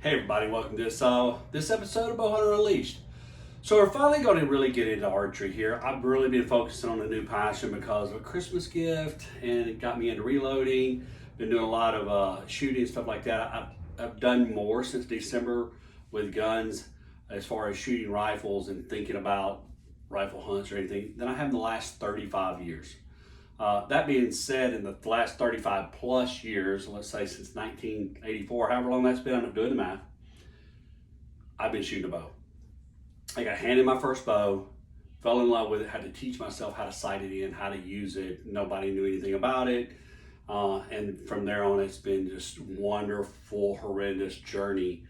Hey everybody, welcome to this episode of Bowhunter Unleashed. So we're finally going to really get into archery here. I've really been focusing on a new passion because of a Christmas gift, and it got me into reloading. Been doing a lot of shooting and stuff like that. I've done more since December with guns as far as shooting rifles and thinking about rifle hunts or anything than I have in the last 35 years. That being said, in the last 35 plus years, let's say since 1984, however long that's been, I'm not doing the math, I've been shooting a bow. I got handed my first bow, fell in love with it, had to teach myself how to sight it in, how to use it. Nobody knew anything about it. And from there on, it's been just wonderful, horrendous journey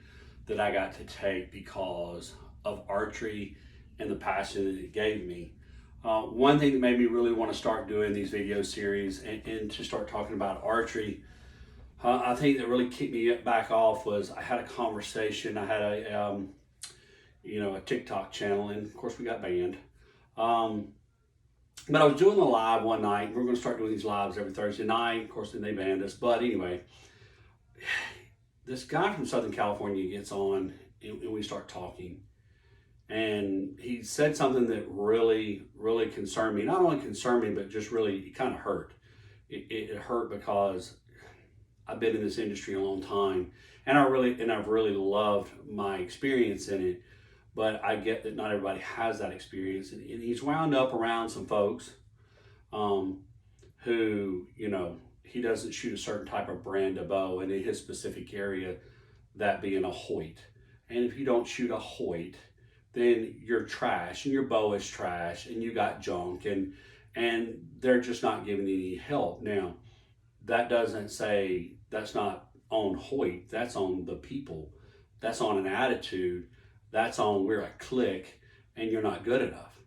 that I got to take because of archery and the passion that it gave me. One thing that made me really want to start doing these video series and to start talking about archery, I think that really kicked me back off was I had a conversation. I had a TikTok channel, and of course we got banned. But I was doing a live one night. We're going to start doing these lives every Thursday night. Of course, then they banned us. But anyway, this guy from Southern California gets on, and we start talking. And he said something that really, really concerned me. Not only concerned me, but just really, it kind of hurt. It hurt because I've been in this industry a long time, and I've really loved my experience in it. But I get that not everybody has that experience, and he's wound up around some folks who, he doesn't shoot a certain type of brand of bow, and in his specific area, that being a Hoyt. And if you don't shoot a Hoyt, then you're trash, and your bow is trash, and you got junk, and they're just not giving any help. Now, that doesn't say that's not on Hoyt, that's on the people, that's on an attitude, that's on we're a clique, and you're not good enough.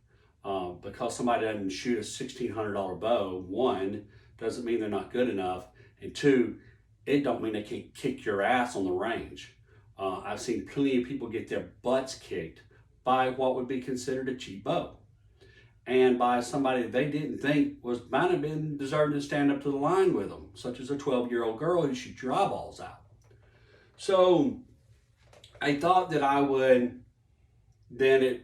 Because somebody doesn't shoot a $1,600 bow, one, doesn't mean they're not good enough, and two, it don't mean they can't kick your ass on the range. I've seen plenty of people get their butts kicked by what would be considered a cheap bow, and by somebody that they didn't think might have been deserving to stand up to the line with them, such as a 12-year-old girl who shoots your eyeballs out. So I thought that I would then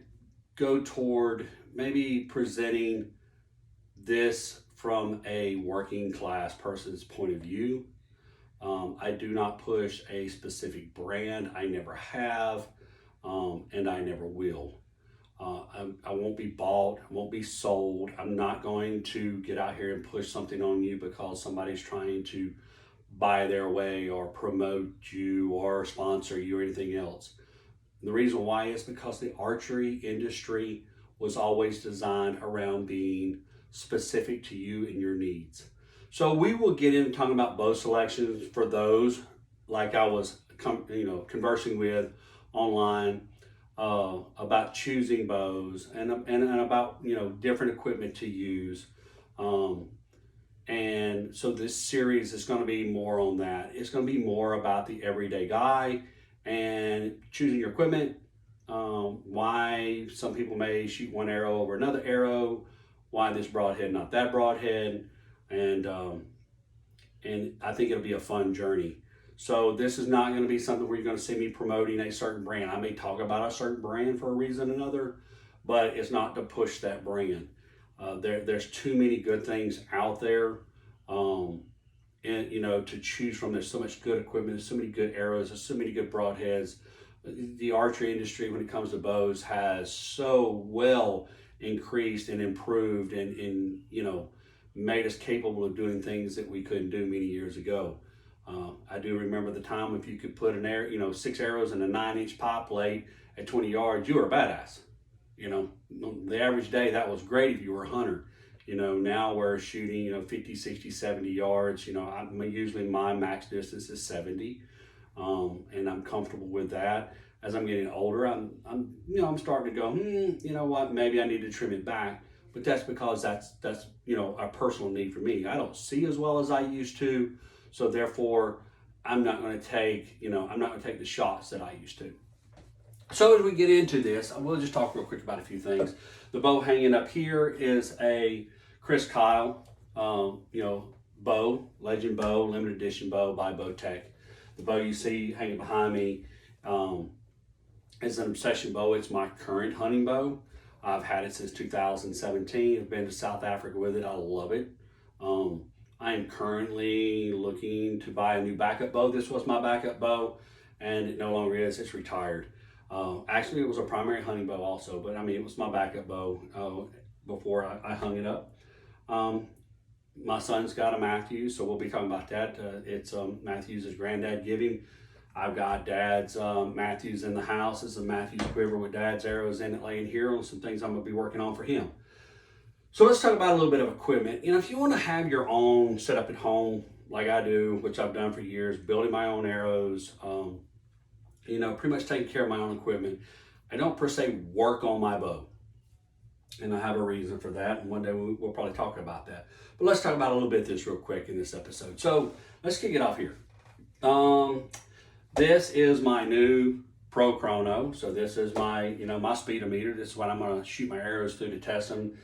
go toward maybe presenting this from a working class person's point of view. I do not push a specific brand. I never have. And I never will. I won't be bought, I won't be sold. I'm not going to get out here and push something on you because somebody's trying to buy their way or promote you or sponsor you or anything else. And the reason why is because the archery industry was always designed around being specific to you and your needs. So we will get into talking about bow selections for those like I was conversing with online about choosing bows and about different equipment to use, and so this series is going to be more on that. It's going to be more about the everyday guy and choosing your equipment, why some people may shoot one arrow over another arrow, why this broadhead not that broadhead, and I think it'll be a fun journey. So this is not going to be something where you're going to see me promoting a certain brand. I may talk about a certain brand for a reason or another, but it's not to push that brand. There's too many good things out there, and to choose from. There's so much good equipment, there's so many good arrows, there's so many good broadheads. The archery industry, when it comes to bows, has so well increased and improved and made us capable of doing things that we couldn't do many years ago. I do remember the time if you could put an arrow, 6 arrows in a 9-inch pop plate at 20 yards, you were a badass. The average day that was great if you were a hunter. Now we're shooting, 50, 60, 70 yards. Usually my max distance is 70, and I'm comfortable with that. As I'm getting older, I'm starting to go, you know what, maybe I need to trim it back. But that's because that's a personal need for me. I don't see as well as I used to. So therefore, I'm not going to take the shots that I used to. So as we get into this, we'll just talk real quick about a few things. The bow hanging up here is a Chris Kyle, bow, legend bow, limited edition bow by Bowtech. The bow you see hanging behind me It's an obsession bow. It's my current hunting bow. I've had it since 2017. I've been to South Africa with it. I love it. I am currently looking to buy a new backup bow. This was my backup bow, and it no longer is. It's retired. Actually, it was a primary hunting bow also, but I mean, it was my backup bow before I hung it up. My son's got a Matthews, so we'll be talking about that. It's Matthews' granddad giving. I've got Dad's Matthews in the house. It's a Matthews quiver with Dad's arrows in it laying here on some things I'm going to be working on for him. So let's talk about a little bit of equipment. If you want to have your own set up at home, like I do, which I've done for years, building my own arrows, pretty much taking care of my own equipment. I don't per se work on my bow. And I have a reason for that. And one day we'll probably talk about that. But let's talk about a little bit of this real quick in this episode. So let's kick it off here. This is my new Pro Chrono. So this is my, my speedometer. This is what I'm going to shoot my arrows through to test them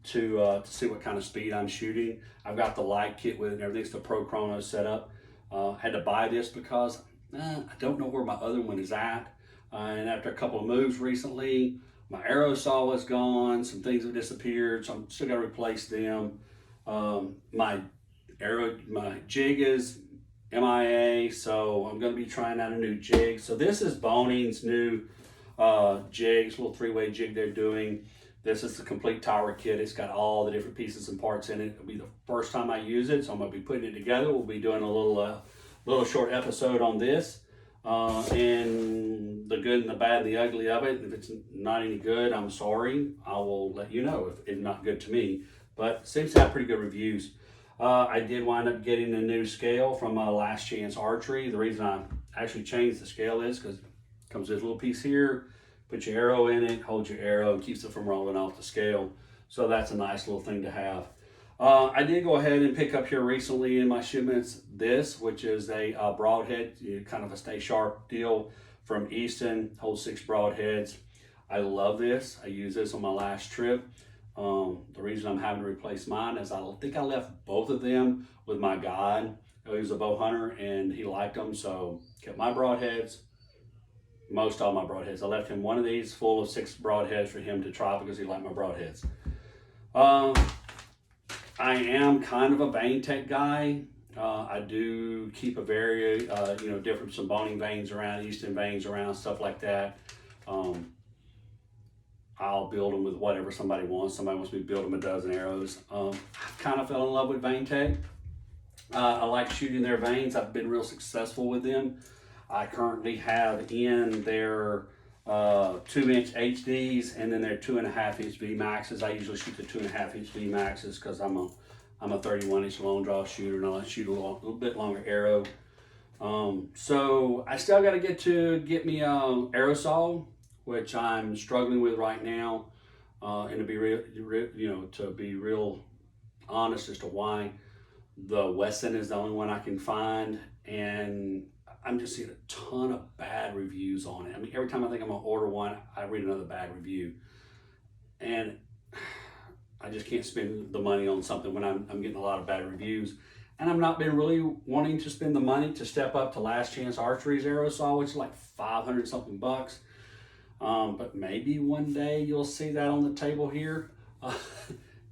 to see what kind of speed I'm shooting. I've got the light kit with it and everything's the Pro Chrono set up. Had to buy this because I don't know where my other one is at. And after a couple of moves recently, my arrow saw was gone. Some things have disappeared, so I'm still got to replace them. My jig is MIA, so I'm going to be trying out a new jig. So this is Boning's new jigs, little three-way jig they're doing. This is the complete tower kit. It's got all the different pieces and parts in it. It'll be the first time I use it, so I'm going to be putting it together. We'll be doing a little short episode on this and the good and the bad and the ugly of it. If it's not any good, I'm sorry. I will let you know if it's not good to me. But it seems to have pretty good reviews. I did wind up getting a new scale from Last Chance Archery. The reason I actually changed the scale is because it comes with this little piece here. Put your arrow in it, hold your arrow, and keeps it from rolling off the scale. So that's a nice little thing to have. I did go ahead and pick up here recently in my shipments this, which is a broadhead, kind of a stay sharp deal from Easton, holds 6 broadheads. I love this. I used this on my last trip. The reason I'm having to replace mine is I think I left both of them with my guide. He was a bow hunter and he liked them, so kept my broadheads. Most all my broadheads. I left him one of these full of 6 broadheads for him to try because he liked my broadheads. I am kind of a vein tech guy. I do keep a very, different, some boning veins around, Easton veins around, stuff like that. I'll build them with whatever somebody wants. Somebody wants me to build them a dozen arrows. I kind of fell in love with vein tech. I like shooting their veins. I've been real successful with them. I currently have in their 2-inch HDs and then their 2.5-inch V maxes. I usually shoot the 2.5-inch V maxes because I'm a 31-inch long draw shooter and I like to shoot a little bit longer arrow. So I still got to get me aerosol, which I'm struggling with right now. And to be real honest as to why, the Wesson is the only one I can find, and I'm just seeing a ton of bad reviews on it. I mean, every time I think I'm gonna order one, I read another bad review. And I just can't spend the money on something when I'm getting a lot of bad reviews. And I've not been really wanting to spend the money to step up to Last Chance Archery's aerosol, which is like 500 something bucks. But maybe one day you'll see that on the table here.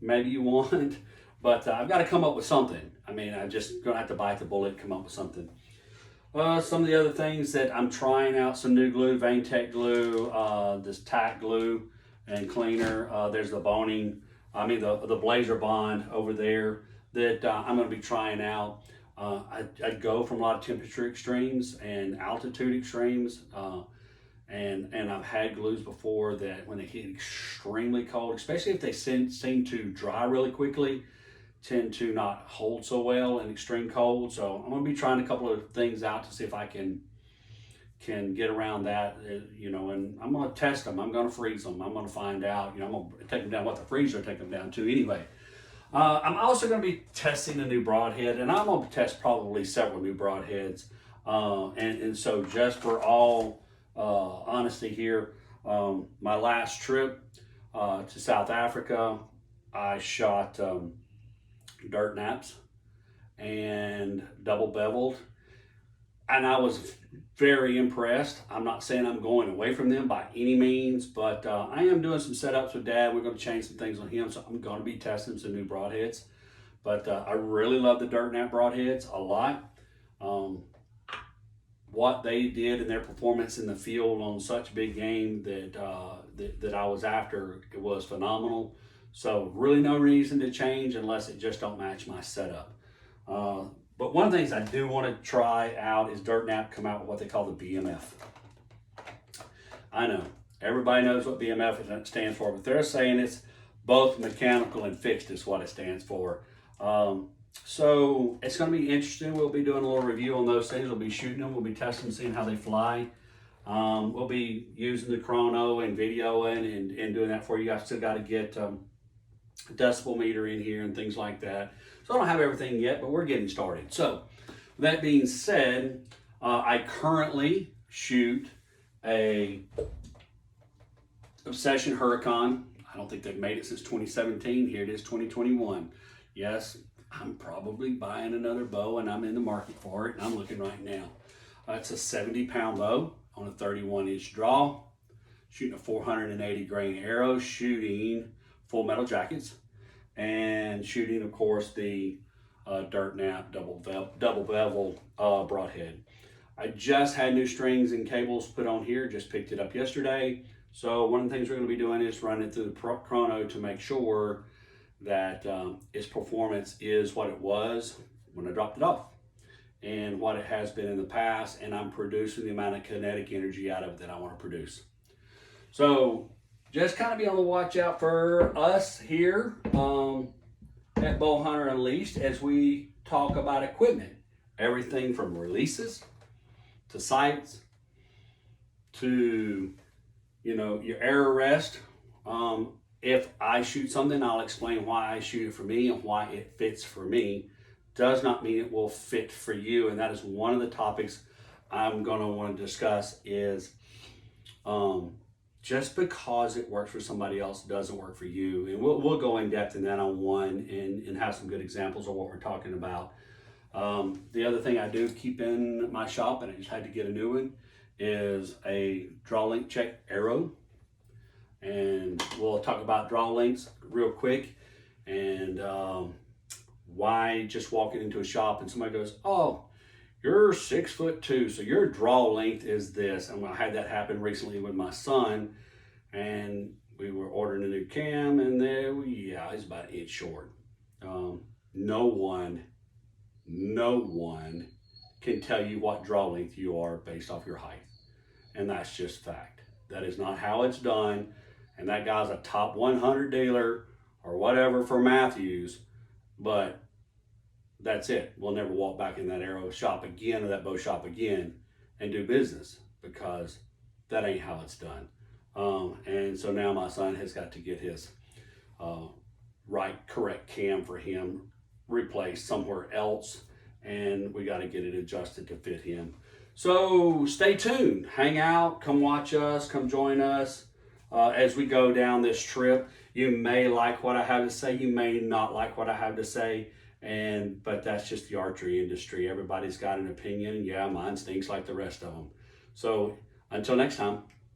Maybe you won't. But I've got to come up with something. I mean, I'm just gonna have to bite the bullet, come up with something. Some of the other things that I'm trying out, some new glue, Vein Tech glue, this tack glue and cleaner. There's the the Blazer Bond over there that I'm going to be trying out. I go from a lot of temperature extremes and altitude extremes, and I've had glues before that when they get extremely cold, especially if they seem to dry really quickly, tend to not hold so well in extreme cold. So I'm going to be trying a couple of things out to see if I can get around that, and I'm going to test them. I'm going to freeze them. I'm going to find out, I'm going to take them down what the freezer take them down to anyway. I'm also going to be testing a new broadhead, and I'm going to test probably several new broadheads. And so just for all honesty here, my last trip to South Africa, I shot dirt naps and double beveled, and I was very impressed. I'm not saying I'm going away from them by any means, but I am doing some setups with Dad. We're going to change some things on him, so I'm going to be testing some new broadheads. But I really love the Dirt Nap broadheads a lot. What they did in their performance in the field on such big game that I was after, it was phenomenal. So really no reason to change unless it just don't match my setup. But one of the things I do want to try out is Dirt Nap come out with what they call the BMF. I know everybody knows what BMF stands for, but they're saying it's both mechanical and fixed is what it stands for. So it's going to be interesting. We'll be doing a little review on those things. We'll be shooting them. We'll be testing, seeing how they fly. We'll be using the chrono and videoing and doing that for you guys. Still got to get decibel meter in here and things like that. So I don't have everything yet, but we're getting started. So that being said, I currently shoot a Obsession Huracan. I don't think they've made it since 2017. Here it is, 2021. Yes, I'm probably buying another bow and I'm in the market for it, and I'm looking right now. It's a 70-pound bow on a 31-inch draw, shooting a 480 grain arrow, shooting full metal jackets, and shooting, of course, the Dirt Nap double bevel broadhead. I just had new strings and cables put on here, just picked it up yesterday. So one of the things we're going to be doing is running it through the chrono to make sure that its performance is what it was when I dropped it off and what it has been in the past, and I'm producing the amount of kinetic energy out of it that I want to produce. So just kind of be on the watch out for us here at Bow Hunter Unleashed as we talk about equipment. Everything from releases to sights to, you know, your arrow rest. If I shoot something, I'll explain why I shoot it for me and why it fits for me. Does not mean it will fit for you, and that is one of the topics I'm going to want to discuss is just because it works for somebody else doesn't work for you. And we'll go in depth in that on one and have some good examples of what we're talking about. The other thing I do keep in my shop, and I just had to get a new one, is a draw length check arrow. And we'll talk about draw lengths real quick and why just walking into a shop and somebody goes, oh, you're 6'2", so your draw length is this. And I had that happen recently with my son, and we were ordering a new cam, and he's about an inch short. No one can tell you what draw length you are based off your height, and that's just fact. That is not how it's done. And that guy's a top 100 dealer or whatever for Matthews, but that's it. We'll never walk back in that arrow shop again or that bow shop again and do business, because that ain't how it's done. And so now my son has got to get his correct cam for him replaced somewhere else, and we got to get it adjusted to fit him. So stay tuned, hang out, come watch us, come join us. As we go down this trip. You may like what I have to say, you may not like what I have to say, but that's just the archery industry. Everybody's got an opinion, and yeah, mine stinks like the rest of them. So until next time.